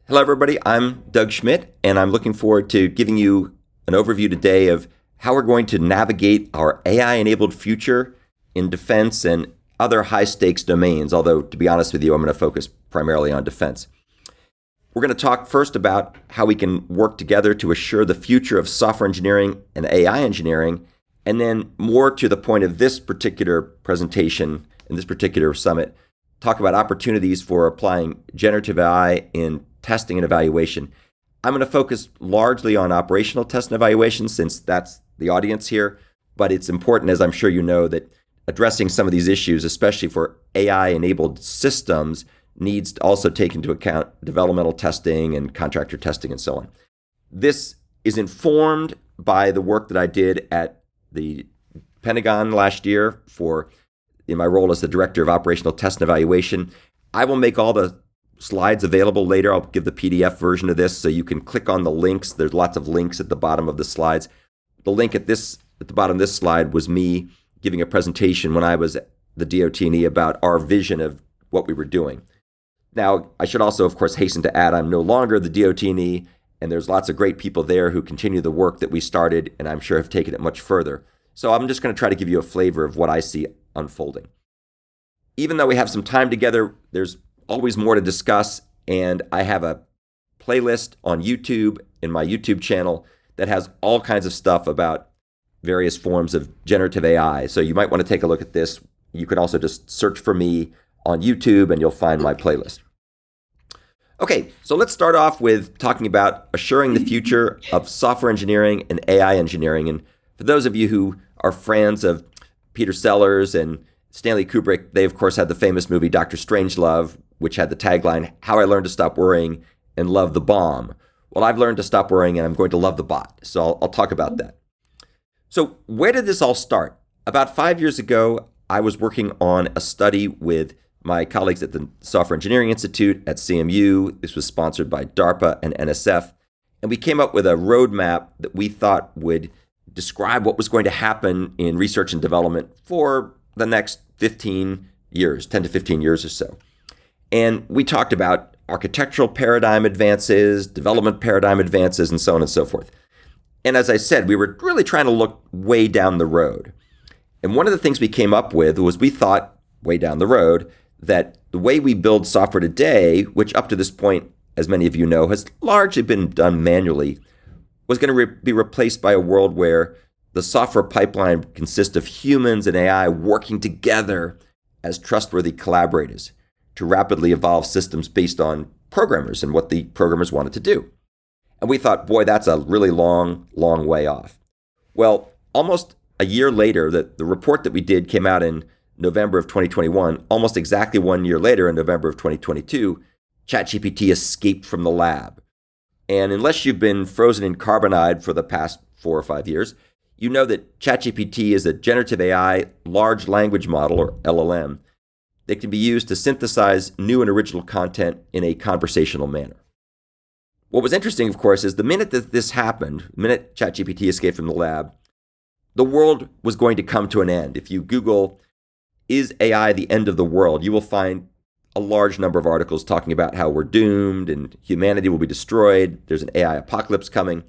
Hello, everybody. I'm Doug Schmidt, and I'm looking forward to giving you an overview today of how we're going to navigate our AI-enabled future in defense and other high-stakes domains, although, to be honest with you, I'm going to focus primarily on defense. We're going to talk first about how we can work together to assure the future of software engineering and AI engineering, and then more to the point of this particular presentation and this particular summit, talk about opportunities for applying generative AI in testing and evaluation. I'm going to focus largely on operational test and evaluation since that's the audience here, but it's important, as I'm sure you know, that addressing some of these issues, especially for AI-enabled systems, needs to also take into account developmental testing and contractor testing and so on. This is informed by the work that I did at the Pentagon last year in my role as the Director of Operational Test and Evaluation. I will make all the slides available later. I'll give the PDF version of this so you can click on the links. There's lots of links at the bottom of the slides. The link at the bottom of this slide was me giving a presentation when I was at the DOT&E about our vision of what we were doing. Now, I should also, of course, hasten to add I'm no longer the DOT&E, and there's lots of great people there who continue the work that we started, and I'm sure have taken it much further. So I'm just going to try to give you a flavor of what I see unfolding. Even though we have some time together, there's always more to discuss, and I have a playlist on YouTube in my YouTube channel that has all kinds of stuff about various forms of generative AI. So you might want to take a look at this. You can also just search for me on YouTube and you'll find my playlist. Okay, so let's start off with talking about assuring the future of software engineering and AI engineering. And for those of you who are friends of Peter Sellers and Stanley Kubrick, they of course had the famous movie Dr. Strangelove, which had the tagline, "How I Learned to Stop Worrying and Love the Bomb." Well, I've learned to stop worrying and I'm going to love the bot. So I'll talk about that. So where did this all start? About 5 years ago, I was working on a study with my colleagues at the Software Engineering Institute at CMU. This was sponsored by DARPA and NSF. And we came up with a roadmap that we thought would describe what was going to happen in research and development for the next 15 years, 10 to 15 years or so. And we talked about architectural paradigm advances, development paradigm advances, and so on and so forth. And as I said, we were really trying to look way down the road. And one of the things we came up with was we thought way down the road that the way we build software today, which up to this point, as many of you know, has largely been done manually, was going to be replaced by a world where the software pipeline consists of humans and AI working together as trustworthy collaborators to rapidly evolve systems based on programmers and what the programmers wanted to do. And we thought, boy, that's a really long, long way off. Well, almost a year later, the report that we did came out in November of 2021. Almost exactly 1 year later, in November of 2022, ChatGPT escaped from the lab. And unless you've been frozen in carbonide for the past 4 or 5 years, you know that ChatGPT is a generative AI large language model, or LLM, that can be used to synthesize new and original content in a conversational manner. What was interesting, of course, is the minute that this happened, the minute ChatGPT escaped from the lab, the world was going to come to an end. If you Google, "Is AI the end of the world?" you will find a large number of articles talking about how we're doomed and humanity will be destroyed. There's an AI apocalypse coming.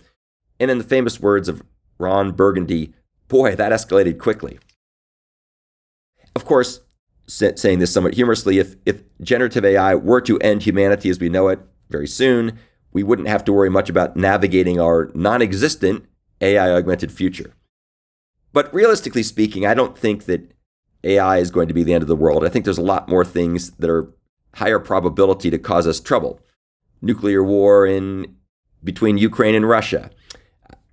And in the famous words of Ron Burgundy, boy, that escalated quickly. Of course, saying this somewhat humorously, if generative AI were to end humanity as we know it very soon, we wouldn't have to worry much about navigating our non-existent AI-augmented future. But realistically speaking, I don't think that AI is going to be the end of the world. I think there's a lot more things that are higher probability to cause us trouble. Nuclear war between Ukraine and Russia,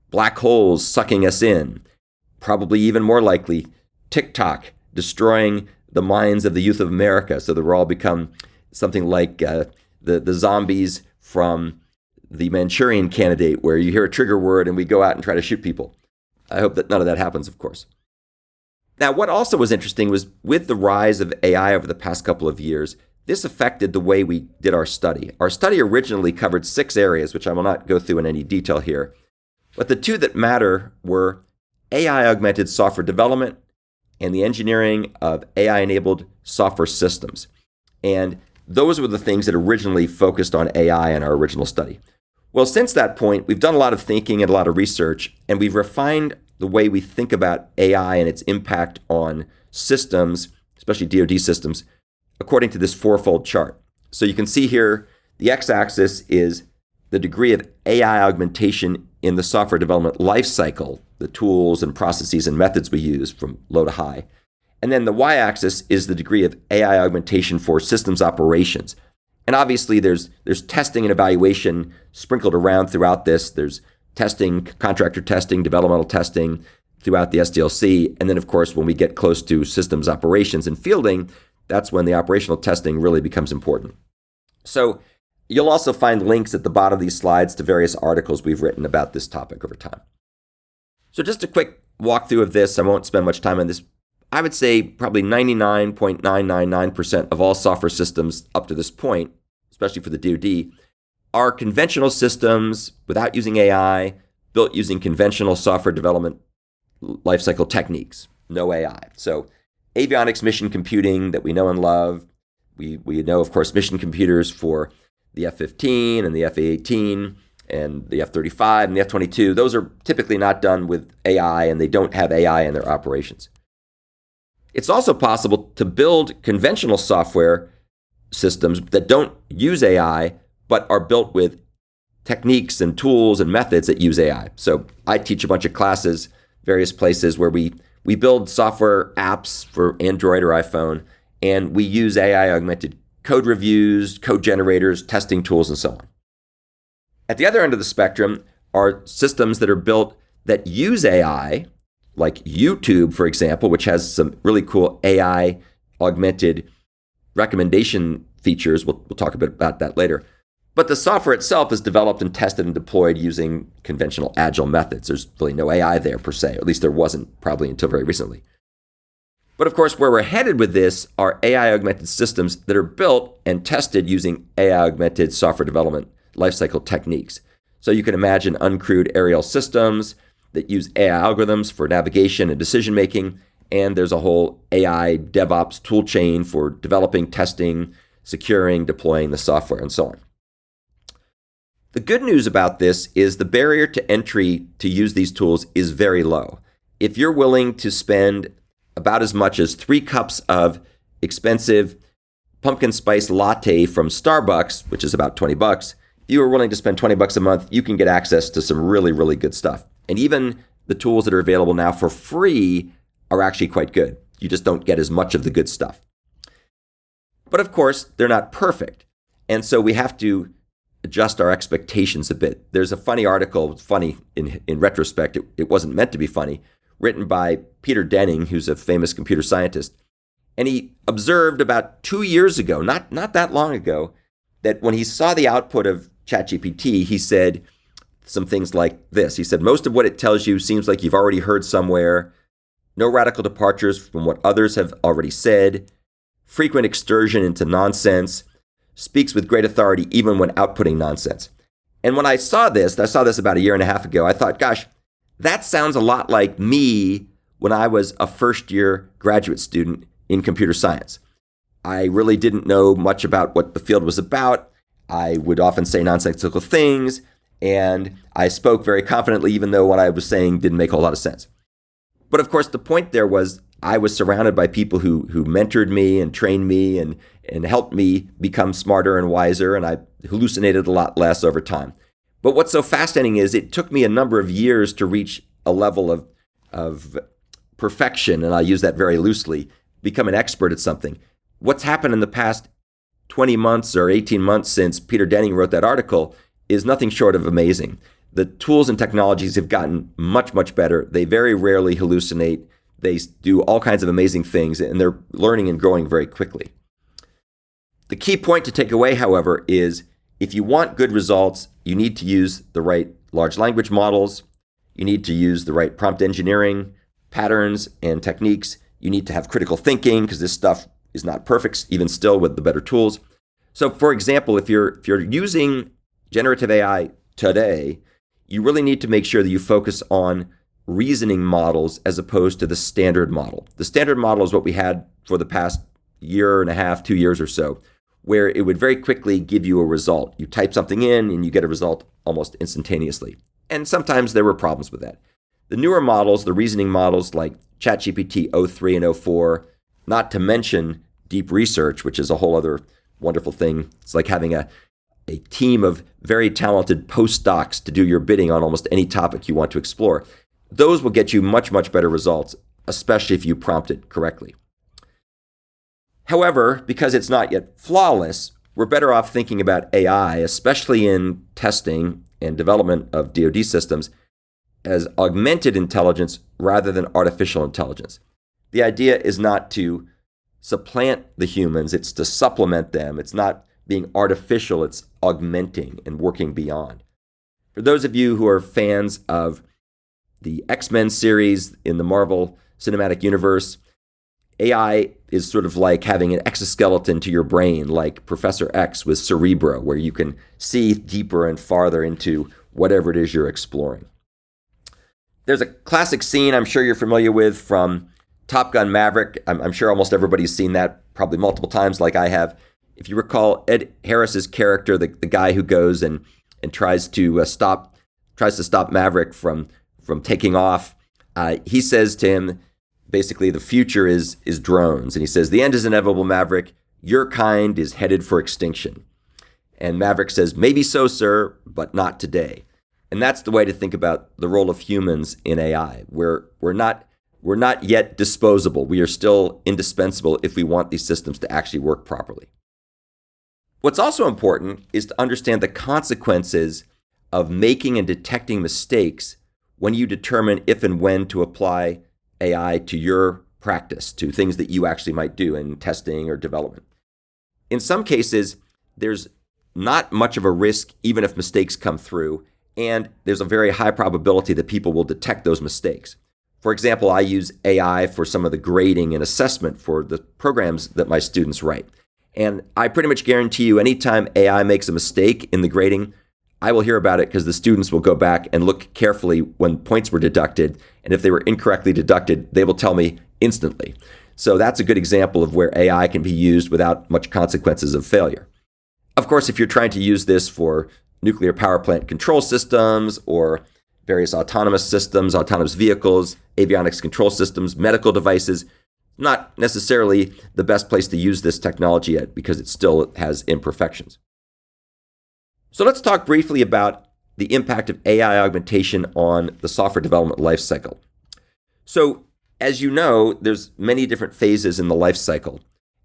black holes sucking us in, probably even more likely TikTok destroying the minds of the youth of America so that we'll all become something like the zombies from the Manchurian Candidate, where you hear a trigger word and we go out and try to shoot people. I hope that none of that happens, of course. Now, what also was interesting was with the rise of AI over the past couple of years, this affected the way we did our study. Our study originally covered 6 areas, which I will not go through in any detail here. But the 2 that matter were AI-augmented software development and the engineering of AI-enabled software systems. And Those were the things that originally focused on AI in our original study. Well, since that point, we've done a lot of thinking and a lot of research, and we've refined the way we think about AI and its impact on systems, especially DoD systems, according to this fourfold chart. So you can see here, the x-axis is the degree of AI augmentation in the software development lifecycle, the tools and processes and methods we use from low to high. And then the y-axis is the degree of AI augmentation for systems operations. And obviously there's testing and evaluation sprinkled around throughout this. There's testing, contractor testing, developmental testing throughout the SDLC. And then of course, when we get close to systems operations and fielding, that's when the operational testing really becomes important. So you'll also find links at the bottom of these slides to various articles we've written about this topic over time. So just a quick walkthrough of this. I won't spend much time on this. I would say probably 99.999% of all software systems up to this point, especially for the DoD, are conventional systems without using AI, built using conventional software development lifecycle techniques, no AI. So avionics mission computing that we know and love. We know, of course, mission computers for the F-15 and the F-18 and the F-35 and the F-22. Those are typically not done with AI, and they don't have AI in their operations. It's also possible to build conventional software systems that don't use AI, but are built with techniques and tools and methods that use AI. So I teach a bunch of classes, various places where we build software apps for Android or iPhone, and we use AI augmented code reviews, code generators, testing tools, and so on. At the other end of the spectrum are systems that are built that use AI, like YouTube, for example, which has some really cool AI augmented recommendation features. We'll talk a bit about that later. But the software itself is developed and tested and deployed using conventional agile methods. There's really no AI there per se, or at least there wasn't probably until very recently. But of course, where we're headed with this are AI augmented systems that are built and tested using AI augmented software development lifecycle techniques. So you can imagine uncrewed aerial systems that use AI algorithms for navigation and decision making, and there's a whole AI DevOps tool chain for developing, testing, securing, deploying the software, and so on. The good news about this is the barrier to entry to use these tools is very low. If you're willing to spend about as much as 3 cups of expensive pumpkin spice latte from Starbucks, which is about $20, if you are willing to spend $20 a month, you can get access to some really, really good stuff. And even the tools that are available now for free are actually quite good. You just don't get as much of the good stuff. But of course, they're not perfect. And so we have to adjust our expectations a bit. There's a funny article, funny in retrospect, it wasn't meant to be funny, written by Peter Denning, who's a famous computer scientist. And he observed about 2 years ago, not that long ago, that when he saw the output of ChatGPT, he said some things like this. He said, most of what it tells you seems like you've already heard somewhere. No radical departures from what others have already said. Frequent excursion into nonsense. Speaks with great authority even when outputting nonsense. And when I saw this about 1.5 years ago, I thought, gosh, that sounds a lot like me when I was a first-year graduate student in computer science. I really didn't know much about what the field was about. I would often say nonsensical things, and I spoke very confidently, even though what I was saying didn't make a whole lot of sense. But of course, the point there was I was surrounded by people who mentored me and trained me and helped me become smarter and wiser, and I hallucinated a lot less over time. But what's so fascinating is it took me a number of years to reach a level of perfection, and I use that very loosely, become an expert at something. What's happened in the past 20 months or 18 months since Peter Denning wrote that article is nothing short of amazing. The tools and technologies have gotten much, much better. They very rarely hallucinate. They do all kinds of amazing things, and they're learning and growing very quickly. The key point to take away, however, is if you want good results, you need to use the right large language models. You need to use the right prompt engineering patterns and techniques. You need to have critical thinking because this stuff is not perfect, even still with the better tools. So for example, if you're using generative AI today, you really need to make sure that you focus on reasoning models as opposed to the standard model. The standard model is what we had for the past 1.5 years, 2 years or so, where it would very quickly give you a result. You type something in and you get a result almost instantaneously. And sometimes there were problems with that. The newer models, the reasoning models like ChatGPT 03 and 04, not to mention deep research, which is a whole other wonderful thing. It's like having a team of very talented postdocs to do your bidding on almost any topic you want to explore. Those will get you much, much better results, especially if you prompt it correctly. However, because it's not yet flawless, we're better off thinking about AI, especially in testing and development of DoD systems, as augmented intelligence rather than artificial intelligence. The idea is not to supplant the humans, it's to supplement them. It's not being artificial, it's augmenting and working beyond. For those of you who are fans of the X-Men series in the Marvel Cinematic Universe, AI is sort of like having an exoskeleton to your brain, like Professor X with Cerebro, where you can see deeper and farther into whatever it is you're exploring. There's a classic scene I'm sure you're familiar with from Top Gun Maverick. I'm sure almost everybody's seen that probably multiple times like I have. If you recall Ed Harris's character, the guy who goes and tries to stop Maverick from taking off, he says to him, basically, the future is drones. And he says, the end is inevitable, Maverick. Your kind is headed for extinction. And Maverick says, maybe so, sir, but not today. And that's the way to think about the role of humans in AI. We're not yet disposable. We are still indispensable if we want these systems to actually work properly. What's also important is to understand the consequences of making and detecting mistakes when you determine if and when to apply AI to your practice, to things that you actually might do in testing or development. In some cases, there's not much of a risk even if mistakes come through, and there's a very high probability that people will detect those mistakes. For example, I use AI for some of the grading and assessment for the programs that my students write. And I pretty much guarantee you anytime AI makes a mistake in the grading, I will hear about it because the students will go back and look carefully when points were deducted. And if they were incorrectly deducted, they will tell me instantly. So that's a good example of where AI can be used without much consequences of failure. Of course, if you're trying to use this for nuclear power plant control systems or various autonomous systems, autonomous vehicles, avionics control systems, medical devices, not necessarily the best place to use this technology yet because it still has imperfections. So let's talk briefly about the impact of AI augmentation on the software development lifecycle. So as you know, there's many different phases in the lifecycle,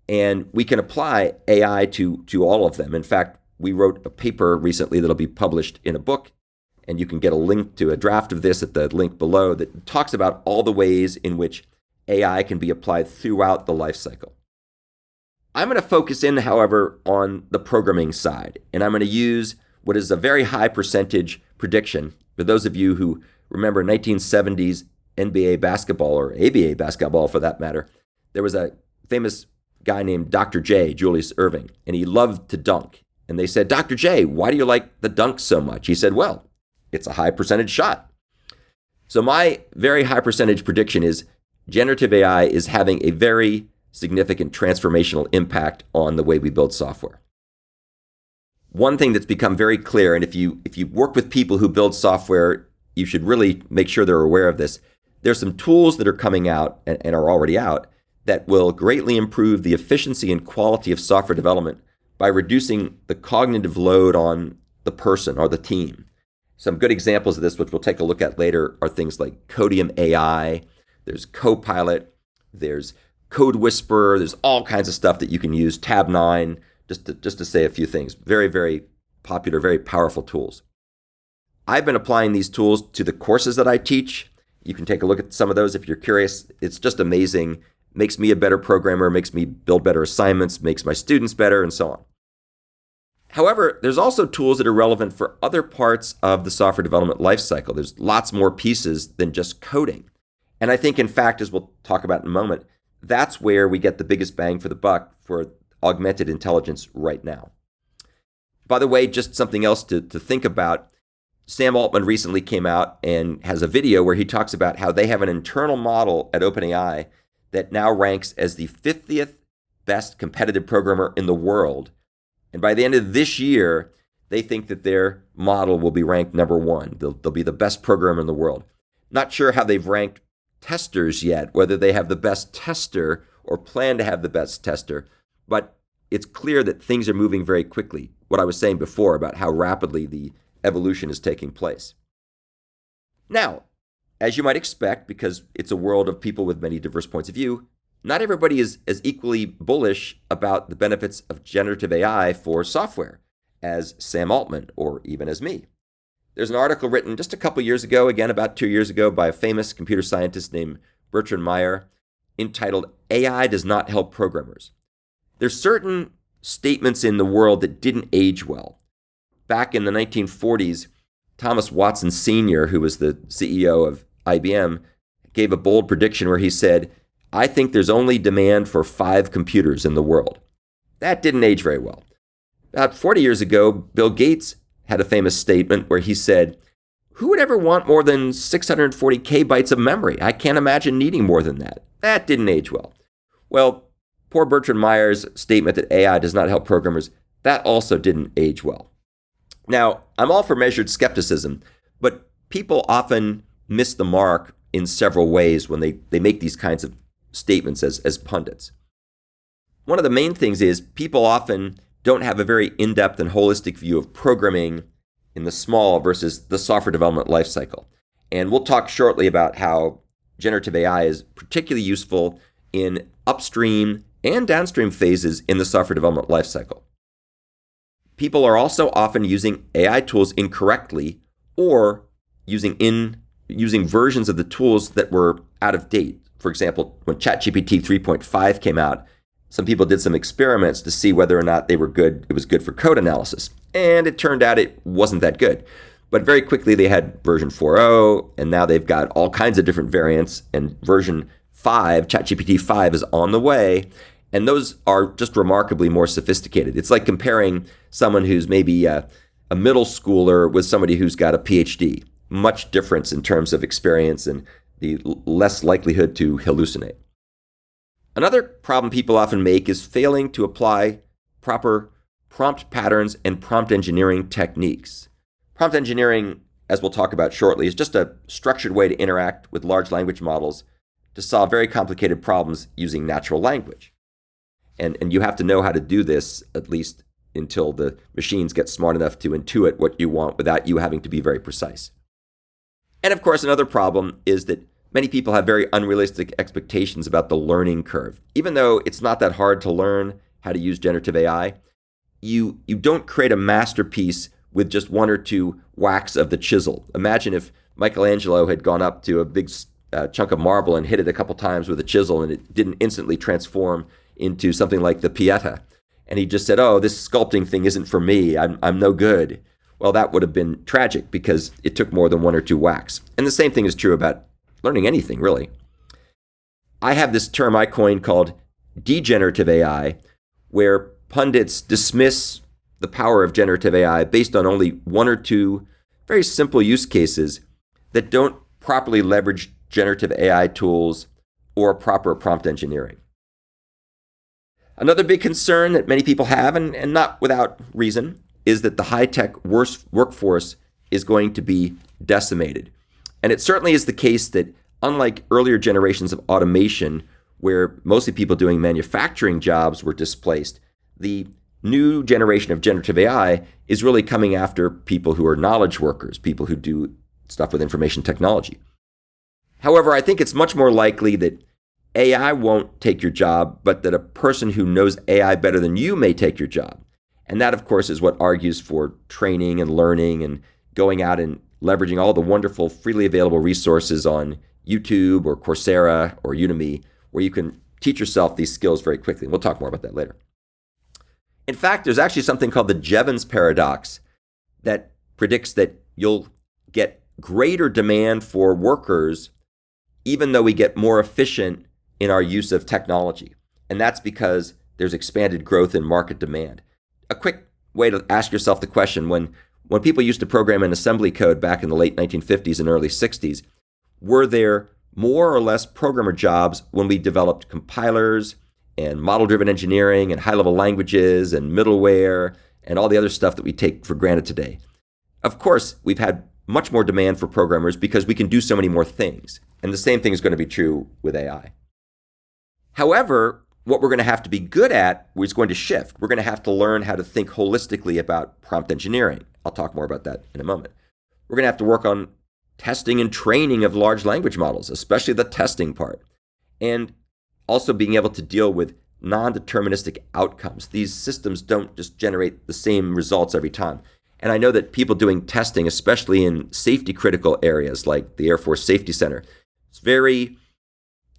and we can apply AI to all of them. In fact, we wrote a paper recently that'll be published in a book, and you can get a link to a draft of this at the link below that talks about all the ways in which AI can be applied throughout the lifecycle. I'm going to focus in, however, on the programming side, and I'm going to use what is a very high percentage prediction. For those of you who remember 1970s NBA basketball, or ABA basketball for that matter, there was a famous guy named Dr. J, Julius Erving, and he loved to dunk. And they said, Dr. J, why do you like the dunk so much? He said, well, it's a high percentage shot. So my very high percentage prediction is generative AI is having a very significant transformational impact on the way we build software. One thing that's become very clear, and if you work with people who build software, you should really make sure they're aware of this. There's some tools that are coming out and are already out that will greatly improve the efficiency and quality of software development by reducing the cognitive load on the person or the team. Some good examples of this, which we'll take a look at later, are things like Codium AI, there's Copilot, there's Code Whisperer, there's all kinds of stuff that you can use, Tab9, just to say a few things. Very, very popular, very powerful tools. I've been applying these tools to the courses that I teach. You can take a look at some of those if you're curious. It's just amazing. Makes me a better programmer, makes me build better assignments, makes my students better, and so on. However, there's also tools that are relevant for other parts of the software development lifecycle. There's lots more pieces than just coding. And I think, in fact, as we'll talk about in a moment, that's where we get the biggest bang for the buck for augmented intelligence right now. By the way, just something else to think about. Sam Altman recently came out and has a video where he talks about how they have an internal model at OpenAI that now ranks as the 50th best competitive programmer in the world And by the end of this year, they think that their model will be ranked number one. They'll be the best programmer in the world. Not sure how they've ranked testers yet, whether they have the best tester or plan to have the best tester. But it's clear that things are moving very quickly. What I was saying before about how rapidly the evolution is taking place. Now, as you might expect, because it's a world of people with many diverse points of view, not everybody is as equally bullish about the benefits of generative AI for software as Sam Altman or even as me. There's an article written just a couple years ago, again about 2 years ago, by a famous computer scientist named Bertrand Meyer, entitled AI Does Not Help Programmers. There's certain statements in the world that didn't age well. Back in the 1940s, Thomas Watson Sr., who was the CEO of IBM, gave a bold prediction where he said, "I think there's only demand for 5 computers in the world." That didn't age very well. About 40 years ago, Bill Gates had a famous statement where he said, "Who would ever want more than 640 kbytes of memory? I can't imagine needing more than that." That didn't age well. Well, poor Bertrand Meyer's statement that AI does not help programmers, that also didn't age well. Now, I'm all for measured skepticism, but people often miss the mark in several ways when they make these kinds of statements as pundits. One of the main things is people often don't have a very in-depth and holistic view of programming in the small versus the software development lifecycle. And we'll talk shortly about how generative AI is particularly useful in upstream and downstream phases in the software development lifecycle. People are also often using AI tools incorrectly or using versions of the tools that were out of date. For example, when ChatGPT 3.5 came out, some people did some experiments to see whether or not they were good. It was good for code analysis. And it turned out it wasn't that good. But very quickly they had version 4.0, and now they've got all kinds of different variants. And version 5, ChatGPT 5, is on the way. And those are just remarkably more sophisticated. It's like comparing someone who's maybe a middle schooler with somebody who's got a PhD. Much difference in terms of experience and the less likelihood to hallucinate. Another problem people often make is failing to apply proper prompt patterns and prompt engineering techniques. Prompt engineering, as we'll talk about shortly, is just a structured way to interact with large language models to solve very complicated problems using natural language. And you have to know how to do this, at least until the machines get smart enough to intuit what you want without you having to be very precise. And of course, another problem is that many people have very unrealistic expectations about the learning curve. Even though it's not that hard to learn how to use generative AI, you don't create a masterpiece with just 1 or 2 whacks of the chisel. Imagine if Michelangelo had gone up to a big chunk of marble and hit it a couple times with a chisel and it didn't instantly transform into something like the Pieta. And he just said, "Oh, this sculpting thing isn't for me. I'm no good." Well, that would have been tragic because it took more than 1 or 2 whacks. And the same thing is true about learning anything, really. I have this term I coined called degenerative AI, where pundits dismiss the power of generative AI based on only 1 or 2 very simple use cases that don't properly leverage generative AI tools or proper prompt engineering. Another big concern that many people have, and not without reason, is that the high-tech workforce is going to be decimated. And it certainly is the case that unlike earlier generations of automation, where mostly people doing manufacturing jobs were displaced, the new generation of generative AI is really coming after people who are knowledge workers, people who do stuff with information technology. However, I think it's much more likely that AI won't take your job, but that a person who knows AI better than you may take your job. And that, of course, is what argues for training and learning and going out and leveraging all the wonderful freely available resources on YouTube or Coursera or Udemy, where you can teach yourself these skills very quickly. We'll talk more about that later. In fact, there's actually something called the Jevons paradox that predicts that you'll get greater demand for workers even though we get more efficient in our use of technology. And that's because there's expanded growth in market demand. A quick way to ask yourself the question, when people used to program in assembly code back in the late 1950s and early 60s, were there more or less programmer jobs when we developed compilers and model-driven engineering and high-level languages and middleware and all the other stuff that we take for granted today. Of course, we've had much more demand for programmers because we can do so many more things. And the same thing is going to be true with AI. However, what we're going to have to be good at is going to shift. We're going to have to learn how to think holistically about prompt engineering. I'll talk more about that in a moment. We're going to have to work on testing and training of large language models, especially the testing part. And also being able to deal with non-deterministic outcomes. These systems don't just generate the same results every time. And I know that people doing testing, especially in safety critical areas like the Air Force Safety Center, it's very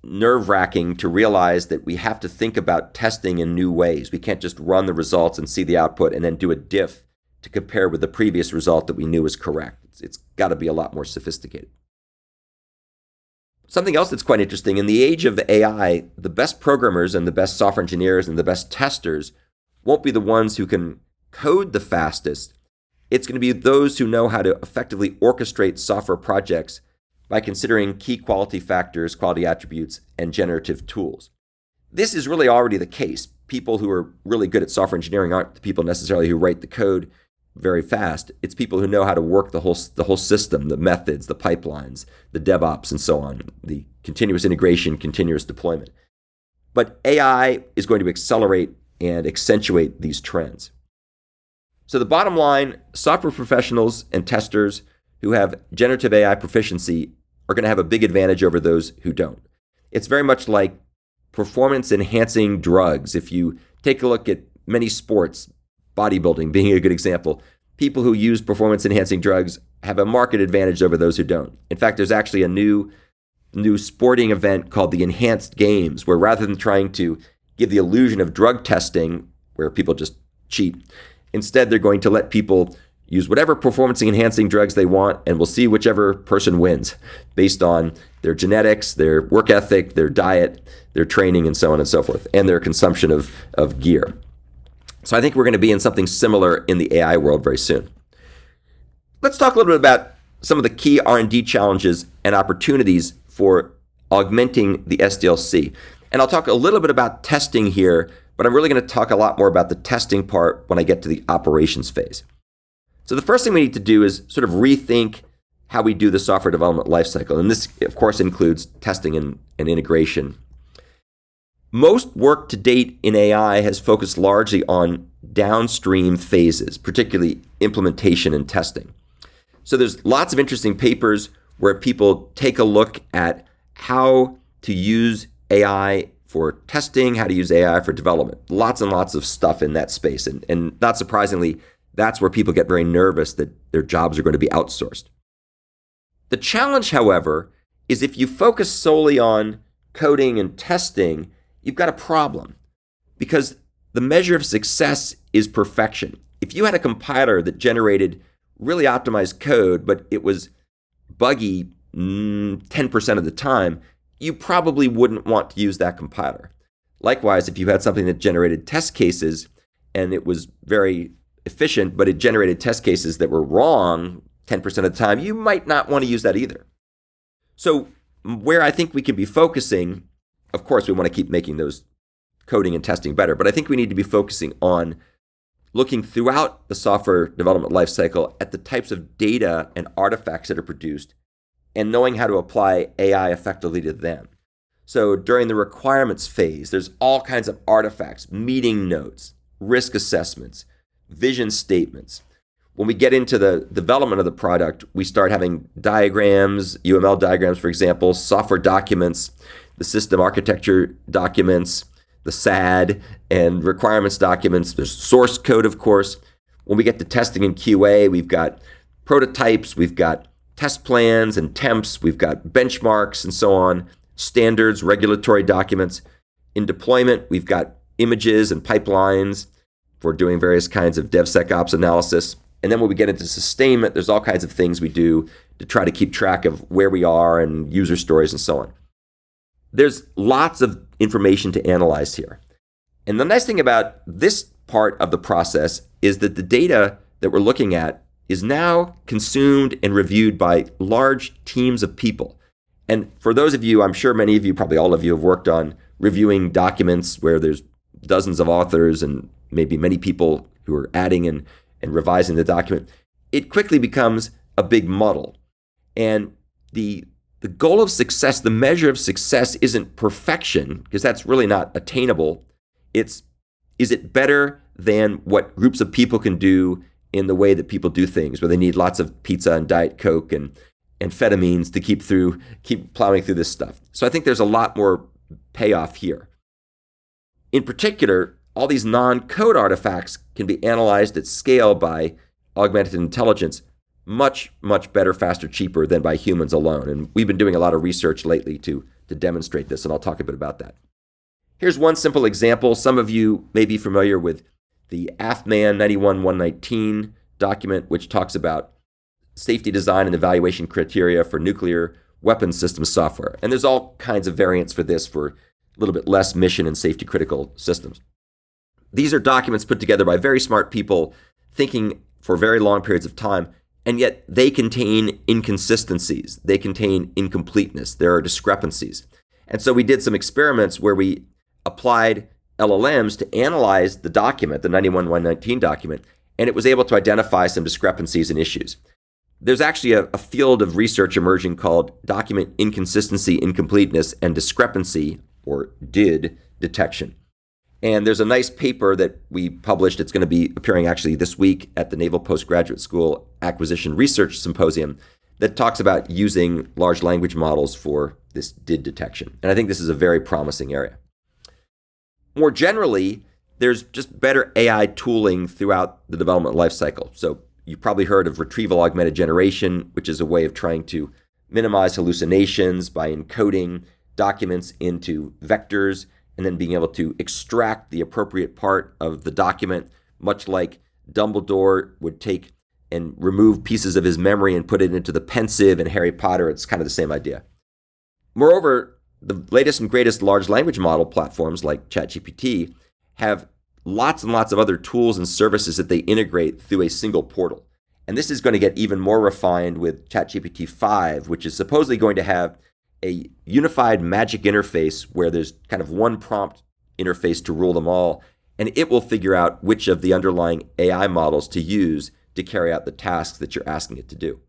nerve-wracking to realize that we have to think about testing in new ways. We can't just run the results and see the output and then do a diff to compare with the previous result that we knew was correct. It's got to be a lot more sophisticated. Something else that's quite interesting, in the age of AI, the best programmers and the best software engineers and the best testers won't be the ones who can code the fastest. It's going to be those who know how to effectively orchestrate software projects by considering key quality factors, quality attributes, and generative tools. This is really already the case. People who are really good at software engineering aren't the people necessarily who write the code very fast. It's people who know how to work the whole system, the methods, the pipelines, the DevOps, and so on, the continuous integration, continuous deployment. But AI is going to accelerate and accentuate these trends. So the bottom line, software professionals and testers who have generative AI proficiency are going to have a big advantage over those who don't. It's very much like performance-enhancing drugs. If you take a look at many sports, bodybuilding being a good example, people who use performance-enhancing drugs have a marked advantage over those who don't. In fact, there's actually a new sporting event called the Enhanced Games, where rather than trying to give the illusion of drug testing, where people just cheat, instead they're going to let people use whatever performance-enhancing drugs they want, and we'll see whichever person wins based on their genetics, their work ethic, their diet, their training, and so on and so forth, and their consumption of gear. So I think we're going to be in something similar in the AI world very soon. Let's talk a little bit about some of the key R&D challenges and opportunities for augmenting the SDLC. And I'll talk a little bit about testing here, but I'm really going to talk a lot more about the testing part when I get to the operations phase. So the first thing we need to do is sort of rethink how we do the software development lifecycle. And this, of course, includes testing and integration. Most work to date in AI has focused largely on downstream phases, particularly implementation and testing. So there's lots of interesting papers where people take a look at how to use AI for testing, how to use AI for development. Lots and lots of stuff in that space. And not surprisingly, that's where people get very nervous that their jobs are going to be outsourced. The challenge, however, is if you focus solely on coding and testing, you've got a problem, because the measure of success is perfection. If you had a compiler that generated really optimized code, but it was buggy 10% of the time, you probably wouldn't want to use that compiler. Likewise, if you had something that generated test cases and it was very efficient, but it generated test cases that were wrong 10% of the time, you might not want to use that either. So where I think we can be focusing, of course, we want to keep making those coding and testing better, but I think we need to be focusing on looking throughout the software development lifecycle at the types of data and artifacts that are produced and knowing how to apply AI effectively to them. So during the requirements phase, there's all kinds of artifacts, meeting notes, risk assessments, vision statements. When we get into the development of the product, we start having diagrams, UML diagrams, for example, software documents, the system architecture documents, the SAD and requirements documents. There's source code, of course. When we get to testing and QA, we've got prototypes, we've got test plans and temps, we've got benchmarks and so on, standards, regulatory documents. In deployment, we've got images and pipelines for doing various kinds of DevSecOps analysis. And then when we get into sustainment, there's all kinds of things we do to try to keep track of where we are and user stories and so on. There's lots of information to analyze here. And the nice thing about this part of the process is that the data that we're looking at is now consumed and reviewed by large teams of people. And for those of you, I'm sure many of you, probably all of you, have worked on reviewing documents where there's dozens of authors and maybe many people who are adding and revising the document, it quickly becomes a big muddle. And the goal of success, the measure of success isn't perfection, because that's really not attainable. Is it better than what groups of people can do in the way that people do things, where they need lots of pizza and Diet Coke and amphetamines to keep plowing through this stuff. So I think there's a lot more payoff here. In particular, all these non-code artifacts can be analyzed at scale by augmented intelligence much, much better, faster, cheaper than by humans alone. And we've been doing a lot of research lately to demonstrate this, and I'll talk a bit about that. Here's one simple example. Some of you may be familiar with the AFMAN 91-119 document, which talks about safety design and evaluation criteria for nuclear weapons system software. And there's all kinds of variants for this for a little bit less mission and safety critical systems. These are documents put together by very smart people thinking for very long periods of time, and yet they contain inconsistencies. They contain incompleteness. There are discrepancies. And so we did some experiments where we applied LLMs to analyze the document, the 91-119 document, and it was able to identify some discrepancies and issues. There's actually a field of research emerging called document inconsistency, incompleteness, and discrepancy, or DID, detection. And there's a nice paper that we published. It's going to be appearing actually this week at the Naval Postgraduate School Acquisition Research Symposium that talks about using large language models for this DID detection. And I think this is a very promising area. More generally, there's just better AI tooling throughout the development lifecycle. So you've probably heard of retrieval augmented generation, which is a way of trying to minimize hallucinations by encoding documents into vectors and then being able to extract the appropriate part of the document, much like Dumbledore would take and remove pieces of his memory and put it into the pensive in Harry Potter. It's kind of the same idea. Moreover, the latest and greatest large language model platforms like ChatGPT have lots and lots of other tools and services that they integrate through a single portal. And this is going to get even more refined with ChatGPT 5, which is supposedly going to have a unified magic interface where there's kind of one prompt interface to rule them all, and it will figure out which of the underlying AI models to use to carry out the tasks that you're asking it to do.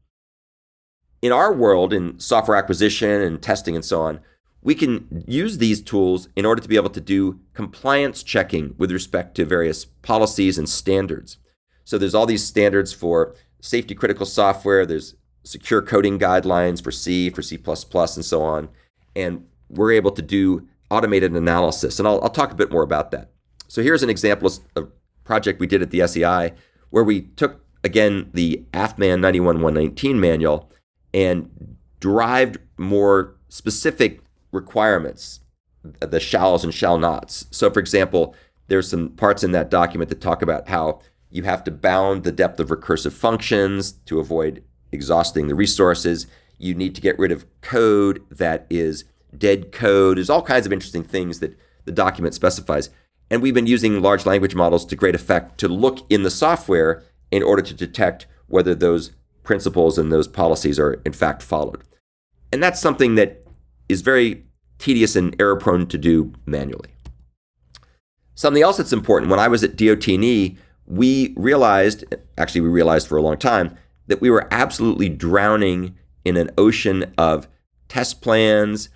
In our world, in software acquisition and testing and so on, we can use these tools in order to be able to do compliance checking with respect to various policies and standards. So there's all these standards for safety critical software, there's secure coding guidelines for C, for C++, and so on. And we're able to do automated analysis. And I'll talk a bit more about that. So here's an example of a project we did at the SEI where we took, again, the AFMAN 91-119 manual and derived more specific requirements, the shalls and shall nots. So for example, there's some parts in that document that talk about how you have to bound the depth of recursive functions to avoid exhausting the resources. You need to get rid of code that is dead code. There's all kinds of interesting things that the document specifies. And we've been using large language models to great effect to look in the software in order to detect whether those principles and those policies are in fact followed. And that's something that is very tedious and error prone to do manually. Something else that's important, when I was at DOT&E, we realized for a long time, that we were absolutely drowning in an ocean of test plans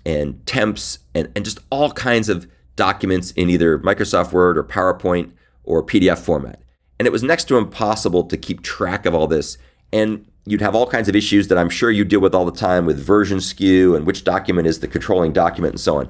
and temps and just all kinds of documents in either Microsoft Word or PowerPoint or PDF format. And it was next to impossible to keep track of all this. And you'd have all kinds of issues that I'm sure you deal with all the time with version skew and which document is the controlling document and so on.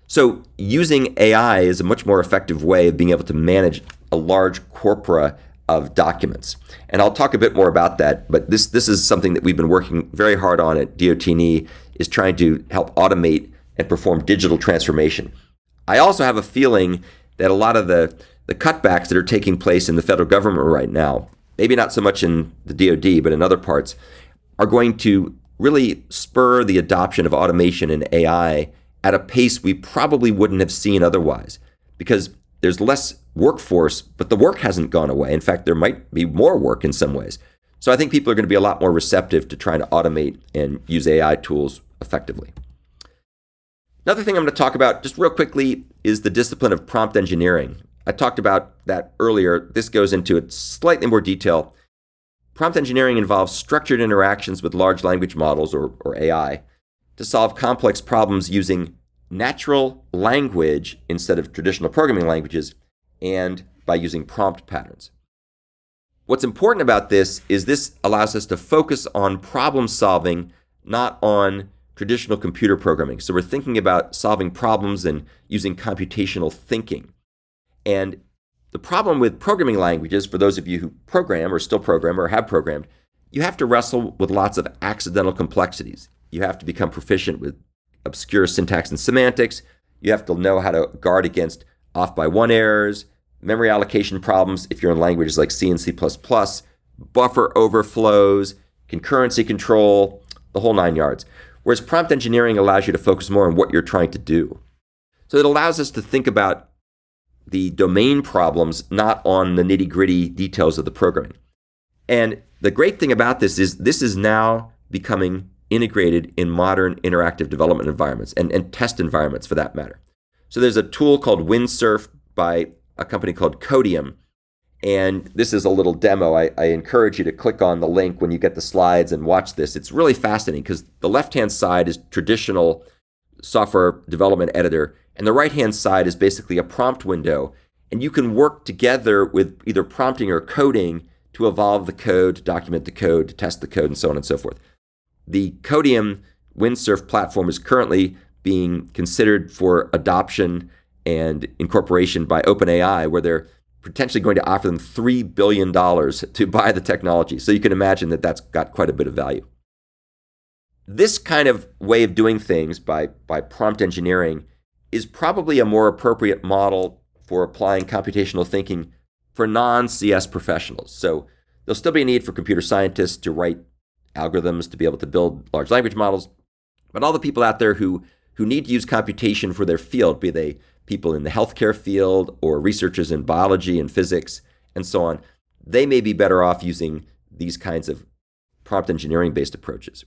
So using AI is a much more effective way of being able to manage a large corpora of documents. And I'll talk a bit more about that, but this is something that we've been working very hard on at DOT&E, is trying to help automate and perform digital transformation. I also have a feeling that a lot of the cutbacks that are taking place in the federal government right now, maybe not so much in the DoD, but in other parts, are going to really spur the adoption of automation and AI at a pace we probably wouldn't have seen otherwise, because there's less workforce, but the work hasn't gone away. In fact, there might be more work in some ways. So I think people are going to be a lot more receptive to trying to automate and use AI tools effectively. Another thing I'm going to talk about just real quickly is the discipline of prompt engineering. I talked about that earlier. This goes into it slightly more detail. Prompt engineering involves structured interactions with large language models, or AI, to solve complex problems using natural language instead of traditional programming languages, and by using prompt patterns. What's important about this is this allows us to focus on problem solving, not on traditional computer programming. So we're thinking about solving problems and using computational thinking. And the problem with programming languages, for those of you who program or still program or have programmed, you have to wrestle with lots of accidental complexities. You have to become proficient with obscure syntax and semantics. You have to know how to guard against off-by-one errors, memory allocation problems if you're in languages like C and C++, buffer overflows, concurrency control, the whole 9 yards. Whereas prompt engineering allows you to focus more on what you're trying to do. So it allows us to think about the domain problems, not on the nitty-gritty details of the programming. And the great thing about this is now becoming integrated in modern interactive development environments and test environments for that matter. So there's a tool called Windsurf by a company called Codium. And this is a little demo. I encourage you to click on the link when you get the slides and watch this. It's really fascinating because the left-hand side is traditional software development editor, and the right-hand side is basically a prompt window. And you can work together with either prompting or coding to evolve the code, to document the code, to test the code, and so on and so forth. The Codium Windsurf platform is currently being considered for adoption and incorporation by OpenAI, where they're potentially going to offer them $3 billion to buy the technology. So you can imagine that that's got quite a bit of value. This kind of way of doing things by prompt engineering is probably a more appropriate model for applying computational thinking for non-CS professionals. So there'll still be a need for computer scientists to write algorithms to be able to build large language models, but all the people out there who need to use computation for their field, be they people in the healthcare field or researchers in biology and physics and so on, they may be better off using these kinds of prompt engineering-based approaches.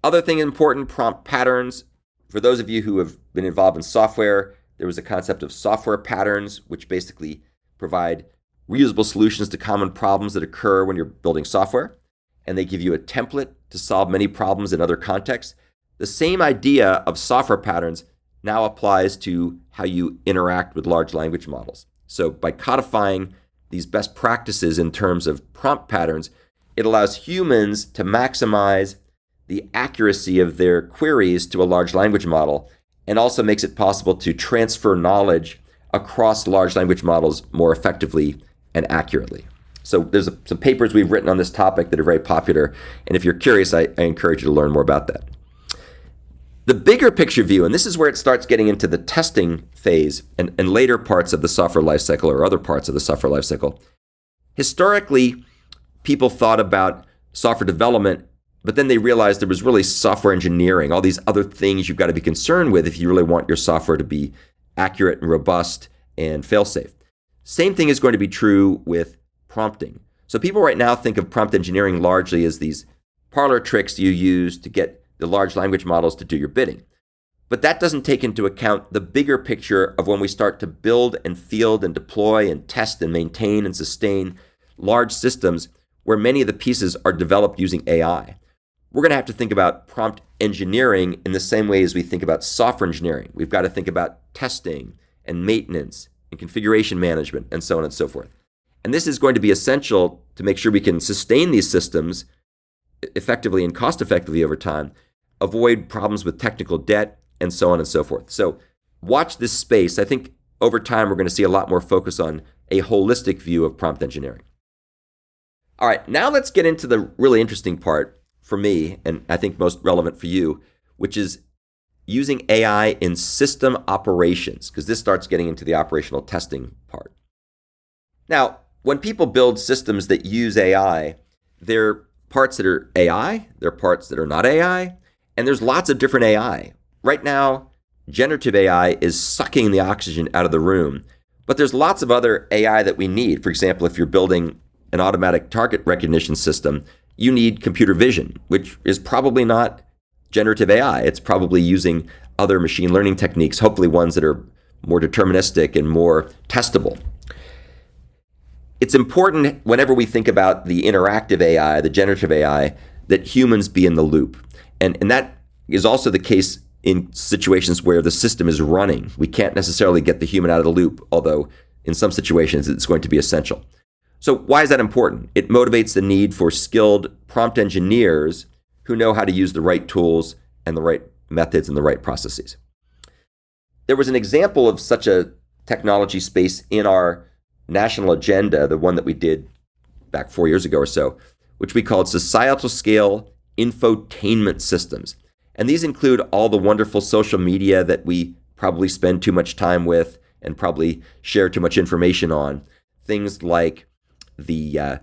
Other thing important, prompt patterns. For those of you who have been involved in software, there was a concept of software patterns, which basically provide reusable solutions to common problems that occur when you're building software. And they give you a template to solve many problems in other contexts. The same idea of software patterns now applies to how you interact with large language models. So by codifying these best practices in terms of prompt patterns, it allows humans to maximize the accuracy of their queries to a large language model, and also makes it possible to transfer knowledge across large language models more effectively and accurately. So there's some papers we've written on this topic that are very popular, and if you're curious, I encourage you to learn more about that. The bigger picture view, and this is where it starts getting into the testing phase and later parts of the software lifecycle or other parts of the software lifecycle. Historically, people thought about software development, but then they realized there was really software engineering, all these other things you've got to be concerned with if you really want your software to be accurate and robust and fail-safe. Same thing is going to be true with prompting. So people right now think of prompt engineering largely as these parlor tricks you use to get the large language models to do your bidding. But that doesn't take into account the bigger picture of when we start to build and field and deploy and test and maintain and sustain large systems where many of the pieces are developed using AI. We're going to have to think about prompt engineering in the same way as we think about software engineering. We've got to think about testing and maintenance and configuration management and so on and so forth. And this is going to be essential to make sure we can sustain these systems effectively and cost effectively over time, avoid problems with technical debt, and so on and so forth. So watch this space. I think over time we're going to see a lot more focus on a holistic view of prompt engineering. All right, now let's get into the really interesting part for me, and I think most relevant for you, which is using AI in system operations, because this starts getting into the operational testing part. Now, when people build systems that use AI, there are parts that are AI, there are parts that are not AI, and there's lots of different AI. Right now, generative AI is sucking the oxygen out of the room, but there's lots of other AI that we need. For example, if you're building an automatic target recognition system, you need computer vision, which is probably not generative AI. It's probably using other machine learning techniques, hopefully ones that are more deterministic and more testable. It's important whenever we think about the interactive AI, the generative AI, that humans be in the loop. And that is also the case in situations where the system is running. We can't necessarily get the human out of the loop, although in some situations it's going to be essential. So why is that important? It motivates the need for skilled prompt engineers who know how to use the right tools and the right methods and the right processes. There was an example of such a technology space in our national agenda, the one that we did back 4 years ago or so, which we called societal scale infotainment systems. And these include all the wonderful social media that we probably spend too much time with and probably share too much information on. Things like the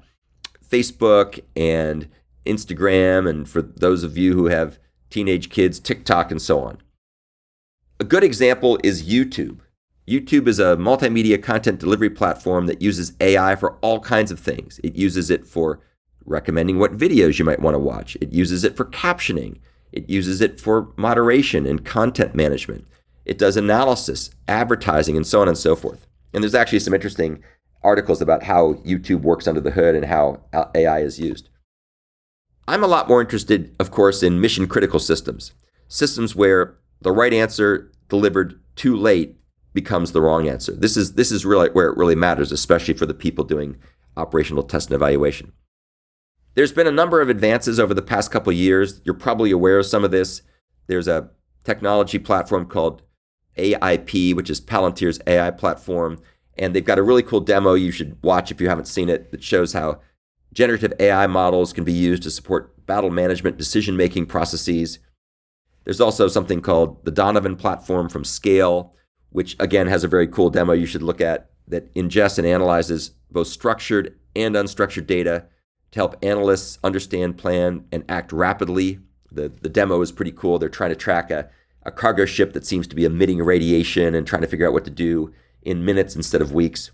Facebook and Instagram, and for those of you who have teenage kids, TikTok and so on. A good example is YouTube. YouTube is a multimedia content delivery platform that uses AI for all kinds of things. It uses it for recommending what videos you might want to watch. It uses it for captioning. It uses it for moderation and content management. It does analysis, advertising, and so on and so forth. And there's actually some interesting articles about how YouTube works under the hood and how AI is used. I'm a lot more interested, of course, in mission-critical systems. Systems where the right answer delivered too late becomes the wrong answer. This is really where it really matters, especially for the people doing operational test and evaluation. There's been a number of advances over the past couple of years. You're probably aware of some of this. There's a technology platform called AIP, which is Palantir's AI platform, and they've got a really cool demo you should watch if you haven't seen it that shows how generative AI models can be used to support battle management decision-making processes. There's also something called the Donovan platform from Scale, which again has a very cool demo you should look at that ingests and analyzes both structured and unstructured data to help analysts understand, plan, and act rapidly. The demo is pretty cool. They're trying to track a cargo ship that seems to be emitting radiation and trying to figure out what to do in minutes instead of weeks.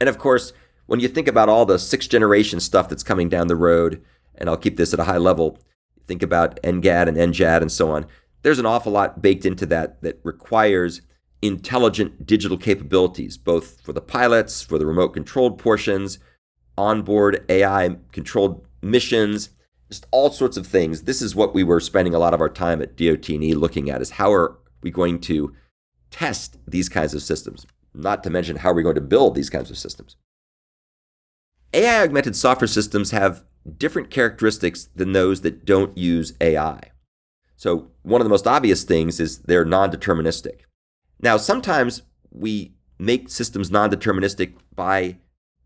And of course, when you think about all the sixth generation stuff that's coming down the road, and I'll keep this at a high level, think about NGAD and NJAD and so on, there's an awful lot baked into that requires intelligent digital capabilities, both for the pilots, for the remote controlled portions, onboard AI controlled missions, just all sorts of things. This is what we were spending a lot of our time at DOT&E looking at, is how are we going to test these kinds of systems, not to mention how are we going to build these kinds of systems. AI augmented software systems have different characteristics than those that don't use AI. So one of the most obvious things is they're non-deterministic. Now, sometimes we make systems non-deterministic by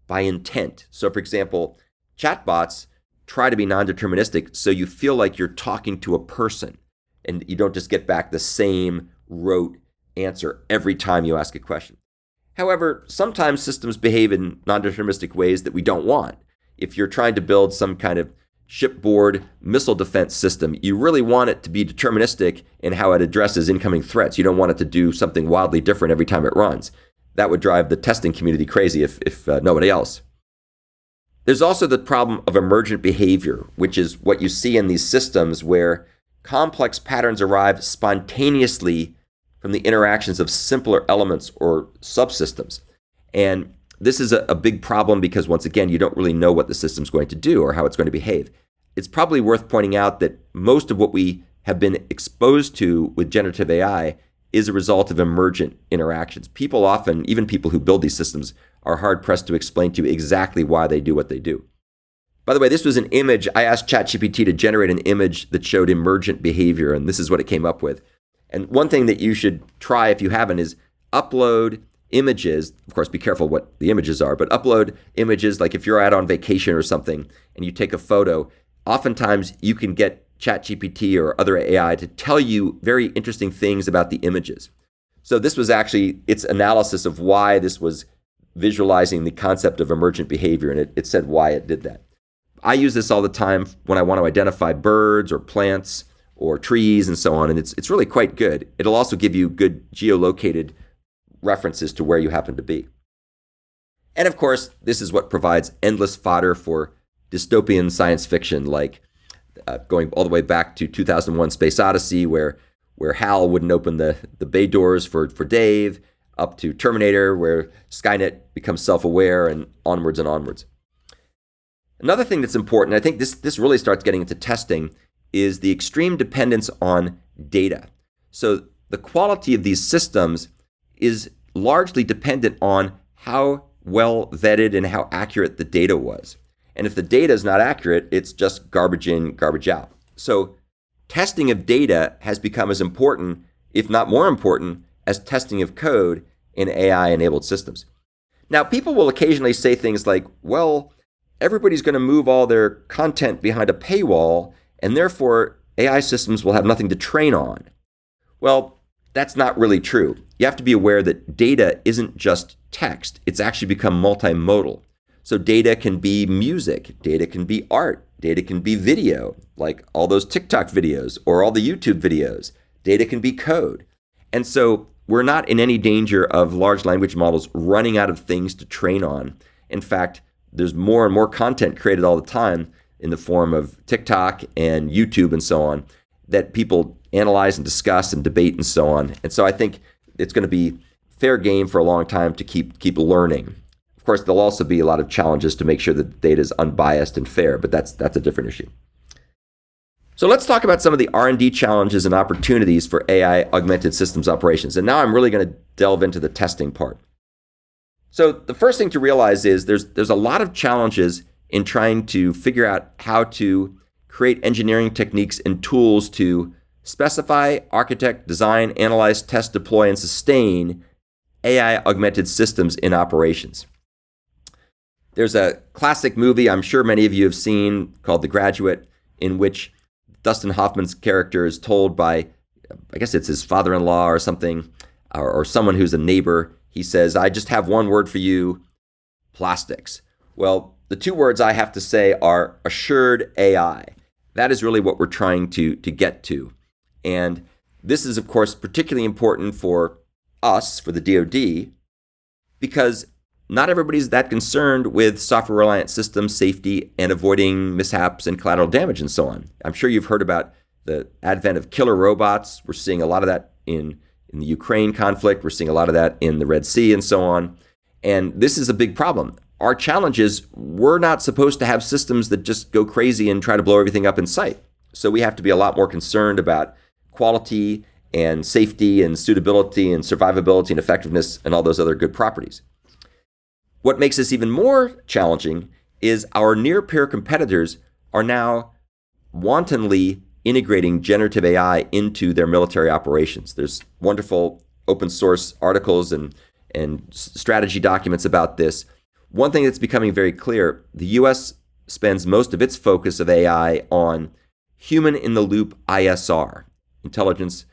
intent. So for example, chatbots try to be non-deterministic so you feel like you're talking to a person and you don't just get back the same rote answer every time you ask a question. However, sometimes systems behave in non-deterministic ways that we don't want. If you're trying to build some kind of shipboard missile defense system, you really want it to be deterministic in how it addresses incoming threats. You don't want it to do something wildly different every time it runs. That would drive the testing community crazy if nobody else. There's also the problem of emergent behavior, which is what you see in these systems where complex patterns arrive spontaneously from the interactions of simpler elements or subsystems. And this is a big problem because, once again, you don't really know what the system's going to do or how it's going to behave. It's probably worth pointing out that most of what we have been exposed to with generative AI is a result of emergent interactions. People often, even people who build these systems, are hard-pressed to explain to you exactly why they do what they do. By the way, this was an image. I asked ChatGPT to generate an image that showed emergent behavior, and this is what it came up with. And one thing that you should try if you haven't is upload images. Of course, be careful what the images are, but upload images like if you're out on vacation or something and you take a photo. Oftentimes, you can get ChatGPT or other AI to tell you very interesting things about the images. So this was actually its analysis of why this was visualizing the concept of emergent behavior, and it said why it did that. I use this all the time when I want to identify birds or plants or trees and so on, and it's really quite good. It'll also give you good geolocated references to where you happen to be. And of course, this is what provides endless fodder for dystopian science fiction, like going all the way back to 2001: Space Odyssey, where where Hal wouldn't open the bay doors for Dave, up to Terminator, where Skynet becomes self-aware, and onwards and onwards. Another thing that's important, I think this really starts getting into testing, is the extreme dependence on data. So the quality of these systems is largely dependent on how well vetted and how accurate the data was. And if the data is not accurate, it's just garbage in, garbage out. So testing of data has become as important, if not more important, as testing of code in AI-enabled systems. Now, people will occasionally say things like, well, everybody's going to move all their content behind a paywall, and therefore AI systems will have nothing to train on. Well, that's not really true. You have to be aware that data isn't just text. It's actually become multimodal. So data can be music, data can be art, data can be video, like all those TikTok videos or all the YouTube videos. Data can be code. And so we're not in any danger of large language models running out of things to train on. In fact, there's more and more content created all the time in the form of TikTok and YouTube and so on that people analyze and discuss and debate and so on. And so I think it's going to be fair game for a long time to keep learning. Of course, there'll also be a lot of challenges to make sure that the data is unbiased and fair, but that's a different issue. So let's talk about some of the R&D challenges and opportunities for AI augmented systems operations. And now I'm really going to delve into the testing part. So the first thing to realize is there's a lot of challenges in trying to figure out how to create engineering techniques and tools to specify, architect, design, analyze, test, deploy, and sustain AI augmented systems in operations. There's a classic movie I'm sure many of you have seen called The Graduate, in which Dustin Hoffman's character is told by, I guess it's his father-in-law or something, or someone who's a neighbor. He says, I just have one word for you, plastics. Well, the two words I have to say are assured AI. That is really what we're trying to get to. And this is, of course, particularly important for us, for the DoD, because not everybody's that concerned with software-reliant system safety and avoiding mishaps and collateral damage and so on. I'm sure you've heard about the advent of killer robots. We're seeing a lot of that in the Ukraine conflict. We're seeing a lot of that in the Red Sea and so on. And this is a big problem. Our challenge is we're not supposed to have systems that just go crazy and try to blow everything up in sight. So we have to be a lot more concerned about quality and safety and suitability and survivability and effectiveness and all those other good properties. What makes this even more challenging is our near-peer competitors are now wantonly integrating generative AI into their military operations. There's wonderful open source articles and strategy documents about this. One thing that's becoming very clear, the US spends most of its focus of AI on human-in-the-loop ISR, intelligence,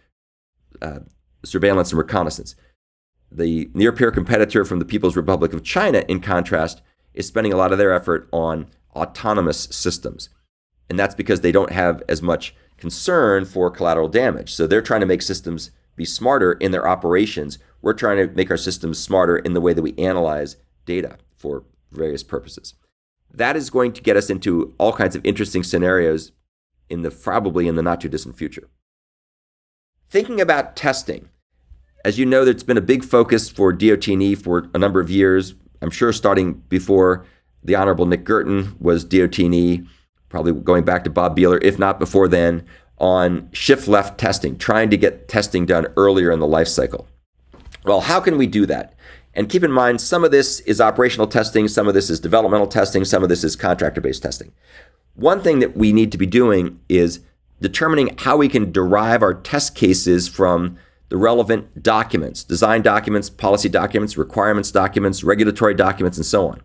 surveillance, and reconnaissance. The near-peer competitor from the People's Republic of China, in contrast, is spending a lot of their effort on autonomous systems. And that's because they don't have as much concern for collateral damage. So they're trying to make systems be smarter in their operations. We're trying to make our systems smarter in the way that we analyze data for various purposes. That is going to get us into all kinds of interesting scenarios probably in the not too distant future. Thinking about testing, as you know, there's been a big focus for DOT&E for a number of years. I'm sure starting before the Honorable Nick Girton was DOT&E, probably going back to Bob Beeler, if not before then, on shift-left testing, trying to get testing done earlier in the life cycle. Well, how can we do that? And keep in mind, some of this is operational testing, some of this is developmental testing, some of this is contractor-based testing. One thing that we need to be doing is determining how we can derive our test cases from the relevant documents, design documents, policy documents, requirements documents, regulatory documents, and so on.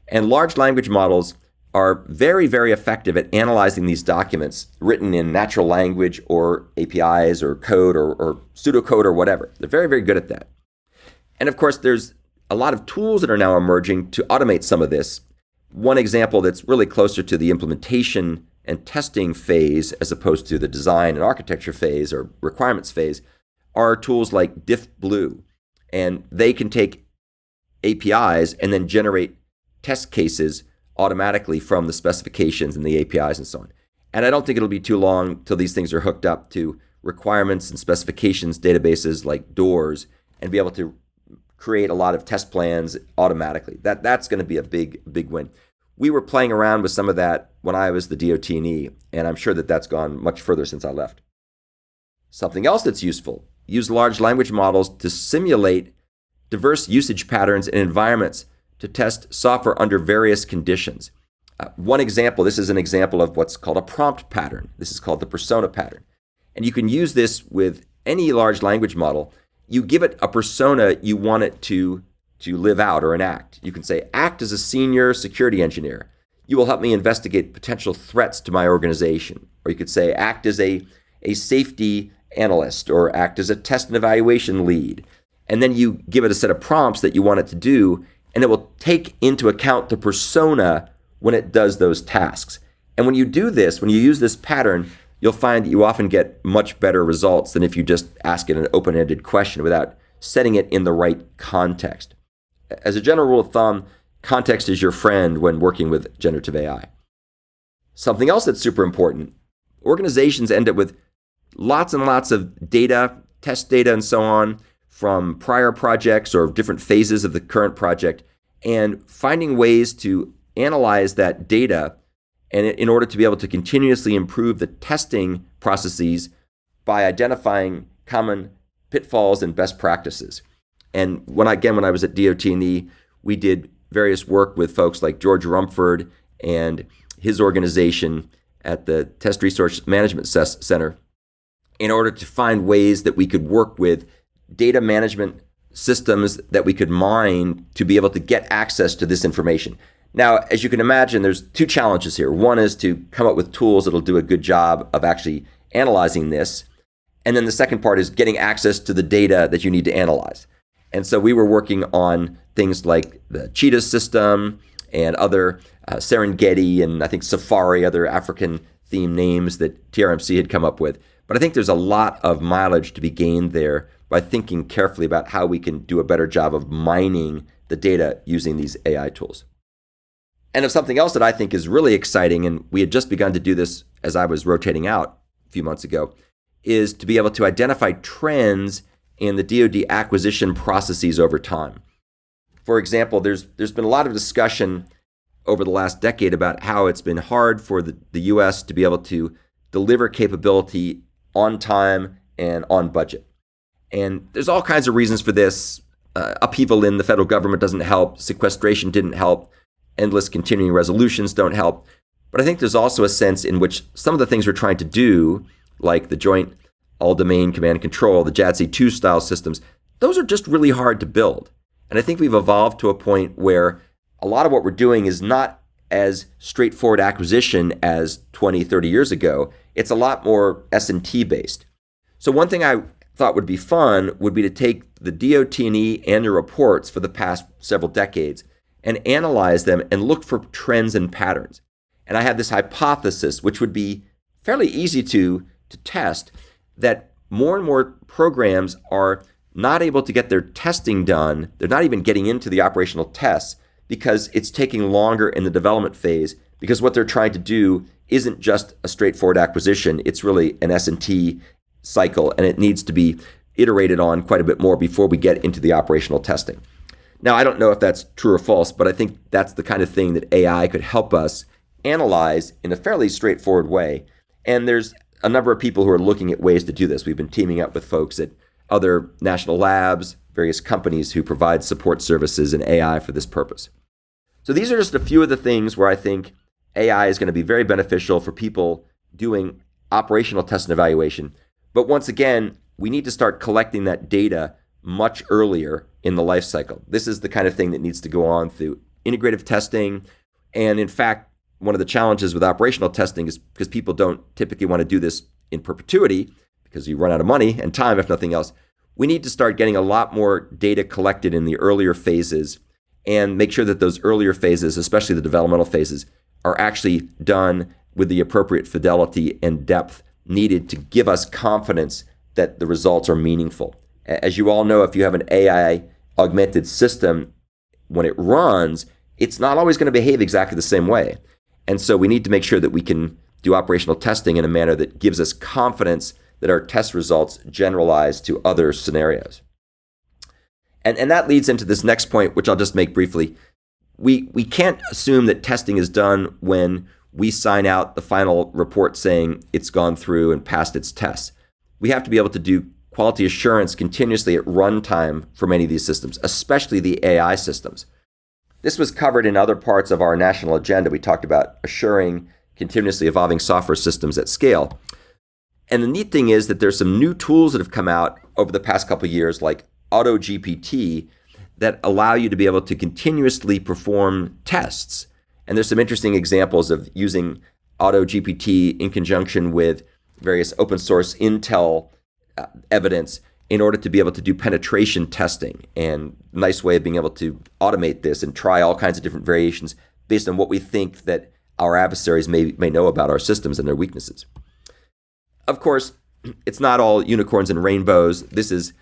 And large language models are very, very effective at analyzing these documents written in natural language or APIs or code or pseudocode or whatever. They're very, very good at that. And of course, there's a lot of tools that are now emerging to automate some of this. One example that's really closer to the implementation and testing phase as opposed to the design and architecture phase or requirements phase are tools like DiffBlue. And they can take APIs and then generate test cases automatically from the specifications and the APIs and so on. And I don't think it'll be too long till these things are hooked up to requirements and specifications databases like doors and be able to create a lot of test plans automatically. That's going to be a big win. We were playing around with some of that when I was the DOT&E, and I'm sure that that's gone much further since I left. Something else that's useful, use large language models to simulate diverse usage patterns in environments to test software under various conditions. One example, this is an example of what's called a prompt pattern. This is called the persona pattern. And you can use this with any large language model. You give it a persona you want it to live out or enact. You can say, act as a senior security engineer. You will help me investigate potential threats to my organization. Or you could say, act as a safety analyst, or act as a test and evaluation lead. And then you give it a set of prompts that you want it to do, and it will take into account the persona when it does those tasks. And when you do this, when you use this pattern, you'll find that you often get much better results than if you just ask it an open-ended question without setting it in the right context. As a general rule of thumb, context is your friend when working with generative AI. Something else that's super important, organizations end up with lots and lots of data, test data and so on, from prior projects or different phases of the current project, and finding ways to analyze that data and in order to be able to continuously improve the testing processes by identifying common pitfalls and best practices. And when I was at DOT&E, we did various work with folks like George Rumford and his organization at the Test Resource Management Center in order to find ways that we could work with data management systems that we could mine to be able to get access to this information. Now, as you can imagine, there's two challenges here. One is to come up with tools that'll do a good job of actually analyzing this. And then the second part is getting access to the data that you need to analyze. And so we were working on things like the Cheetah system and other Serengeti and I think Safari, other African themed names that TRMC had come up with. But I think there's a lot of mileage to be gained there by thinking carefully about how we can do a better job of mining the data using these AI tools. And of something else that I think is really exciting, and we had just begun to do this as I was rotating out a few months ago, is to be able to identify trends in the DoD acquisition processes over time. For example, there's been a lot of discussion over the last decade about how it's been hard for the U.S. to be able to deliver capability on time and on budget. And there's all kinds of reasons for this. Upheaval in the federal government doesn't help. Sequestration didn't help. Endless continuing resolutions don't help. But I think there's also a sense in which some of the things we're trying to do, like the Joint All-Domain Command and Control, the JADC2 style systems, those are just really hard to build. And I think we've evolved to a point where a lot of what we're doing is not as straightforward acquisition as 20, 30 years ago. It's a lot more S&T based. So one thing I thought would be fun would be to take the DOT&E annual reports for the past several decades and analyze them and look for trends and patterns. And I have this hypothesis, which would be fairly easy to test, that more and more programs are not able to get their testing done. They're not even getting into the operational tests because it's taking longer in the development phase, because what they're trying to do isn't just a straightforward acquisition. It's really an S&T cycle, and it needs to be iterated on quite a bit more before we get into the operational testing. Now, I don't know if that's true or false, but I think that's the kind of thing that AI could help us analyze in a fairly straightforward way. And there's a number of people who are looking at ways to do this. We've been teaming up with folks at other national labs, various companies who provide support services in AI for this purpose. So these are just a few of the things where I think AI is going to be very beneficial for people doing operational test and evaluation. But once again, we need to start collecting that data much earlier in the life cycle. This is the kind of thing that needs to go on through integrative testing. And in fact, one of the challenges with operational testing is because people don't typically want to do this in perpetuity because you run out of money and time, if nothing else. We need to start getting a lot more data collected in the earlier phases and make sure that those earlier phases, especially the developmental phases, are actually done with the appropriate fidelity and depth needed to give us confidence that the results are meaningful. As you all know, if you have an AI augmented system, when it runs, it's not always going to behave exactly the same way. And so we need to make sure that we can do operational testing in a manner that gives us confidence that our test results generalize to other scenarios. And that leads into this next point, which I'll just make briefly. We can't assume that testing is done when we sign out the final report saying it's gone through and passed its tests. We have to be able to do quality assurance continuously at runtime for many of these systems, especially the AI systems. This was covered in other parts of our national agenda. We talked about assuring continuously evolving software systems at scale. And the neat thing is that there's some new tools that have come out over the past couple of years, like AutoGPT, that allow you to be able to continuously perform tests. And there's some interesting examples of using AutoGPT in conjunction with various open source Intel evidence in order to be able to do penetration testing, and a nice way of being able to automate this and try all kinds of different variations based on what we think that our adversaries may know about our systems and their weaknesses. Of course, it's not all unicorns and rainbows. This is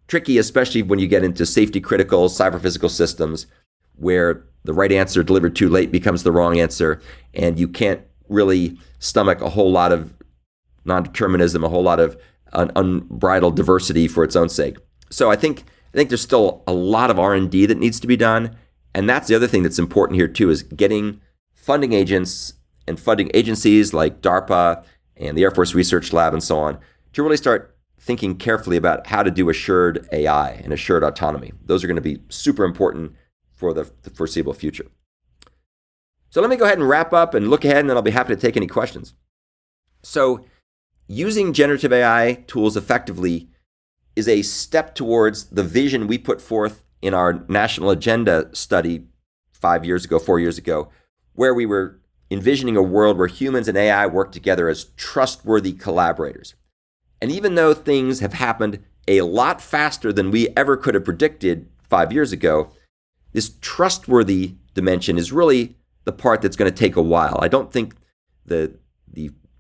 tricky, especially when you get into safety critical cyber-physical systems where the right answer delivered too late becomes the wrong answer, and you can't really stomach a whole lot of non-determinism, a whole lot of unbridled diversity for its own sake. So I think there's still a lot of R&D that needs to be done, and that's the other thing that's important here too, is getting funding agents and funding agencies like DARPA and the Air Force Research Lab and so on to really start thinking carefully about how to do assured AI and assured autonomy. Those are going to be super important for the foreseeable future. So let me go ahead and wrap up and look ahead, and then I'll be happy to take any questions. So using generative AI tools effectively is a step towards the vision we put forth in our national agenda study 4 years ago, where we were envisioning a world where humans and AI work together as trustworthy collaborators. And even though things have happened a lot faster than we ever could have predicted 5 years ago, this trustworthy dimension is really the part that's going to take a while. I don't think the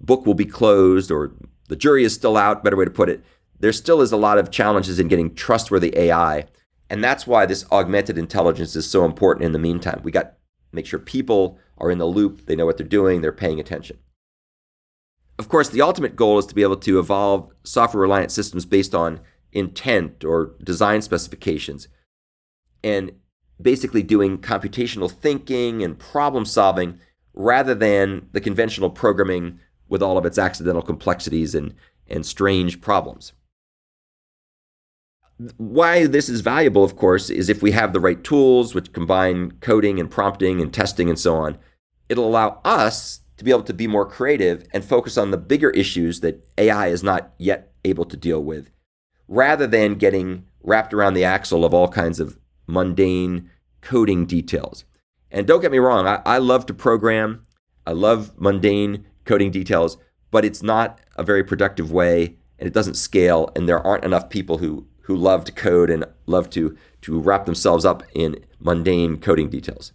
book will be closed, or the jury is still out, better way to put it. There still is a lot of challenges in getting trustworthy AI. And that's why this augmented intelligence is so important in the meantime. We got to make sure people are in the loop, they know what they're doing, they're paying attention. Of course, the ultimate goal is to be able to evolve software-reliant systems based on intent or design specifications, and basically doing computational thinking and problem solving rather than the conventional programming with all of its accidental complexities and strange problems. Why this is valuable, of course, is if we have the right tools, which combine coding and prompting and testing and so on, it'll allow us to be able to be more creative and focus on the bigger issues that AI is not yet able to deal with, rather than getting wrapped around the axle of all kinds of mundane coding details. And don't get me wrong, I love to program. I love mundane coding details, but it's not a very productive way, and it doesn't scale, and there aren't enough people who love to code and love to wrap themselves up in mundane coding details.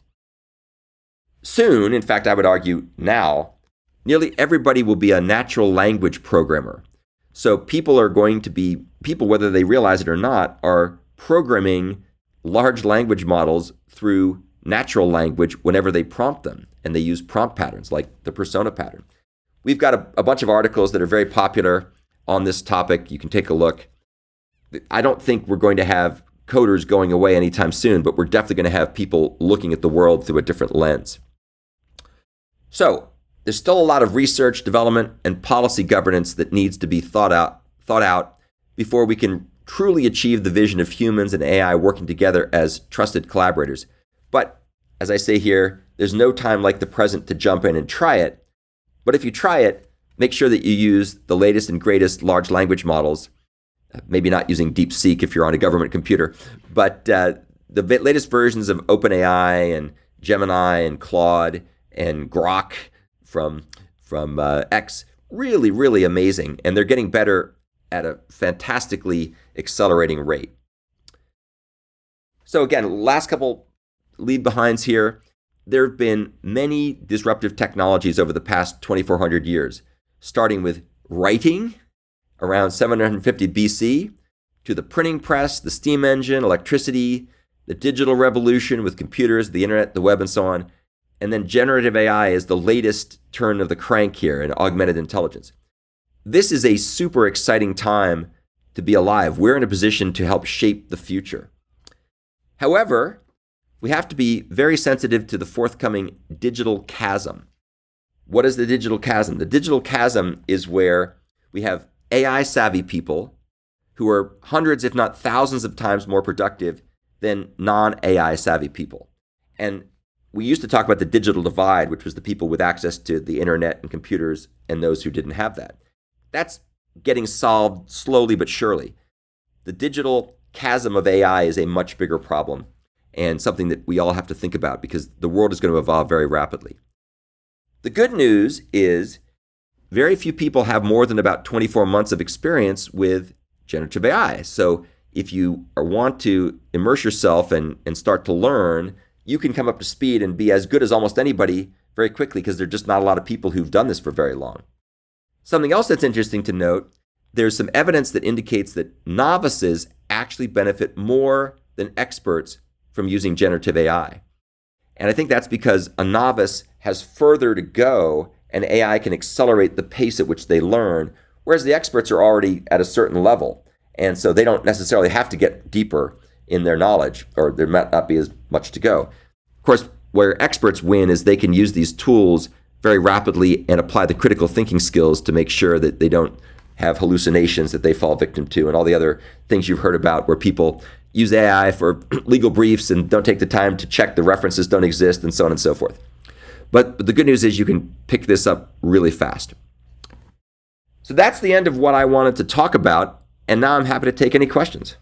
Soon, in fact, I would argue now, nearly everybody will be a natural language programmer. So people, whether they realize it or not, are programming large language models through natural language whenever they prompt them, and they use prompt patterns like the persona pattern. We've got a bunch of articles that are very popular on this topic. You can take a look. I don't think we're going to have coders going away anytime soon, but we're definitely going to have people looking at the world through a different lens. So there's still a lot of research, development, and policy governance that needs to be thought out before we can truly achieve the vision of humans and AI working together as trusted collaborators. But as I say here, there's no time like the present to jump in and try it. But if you try it, make sure that you use the latest and greatest large language models. Maybe not using DeepSeek if you're on a government computer, but the latest versions of OpenAI and Gemini and Claude and Grok from X, really, really amazing. And they're getting better at a fantastically accelerating rate. So again, last couple leave behinds here. There have been many disruptive technologies over the past 2,400 years, starting with writing around 750 BC, to the printing press, the steam engine, electricity, the digital revolution with computers, the internet, the web, and so on. And then generative AI is the latest turn of the crank here in augmented intelligence. this is a super exciting time to be alive. We're in a position to help shape the future. However, we have to be very sensitive to the forthcoming digital chasm. What is the digital chasm? The digital chasm is where we have AI savvy people who are hundreds, if not thousands of times more productive than non-AI savvy people. And we used to talk about the digital divide, which was the people with access to the internet and computers and those who didn't have that. That's getting solved slowly but surely. The digital chasm of AI is a much bigger problem and something that we all have to think about because the world is going to evolve very rapidly. The good news is very few people have more than about 24 months of experience with generative AI. So if you want to immerse yourself and start to learn, you can come up to speed and be as good as almost anybody very quickly because there are just not a lot of people who've done this for very long. Something else that's interesting to note, there's some evidence that indicates that novices actually benefit more than experts from using generative AI. And I think that's because a novice has further to go and AI can accelerate the pace at which they learn, whereas the experts are already at a certain level. And so they don't necessarily have to get deeper in their knowledge, or there might not be as much to go. Of course, where experts win is they can use these tools very rapidly and apply the critical thinking skills to make sure that they don't have hallucinations that they fall victim to and all the other things you've heard about where people use AI for legal briefs and don't take the time to check the references don't exist and so on and so forth. But the good news is you can pick this up really fast. So that's the end of what I wanted to talk about, and now I'm happy to take any questions.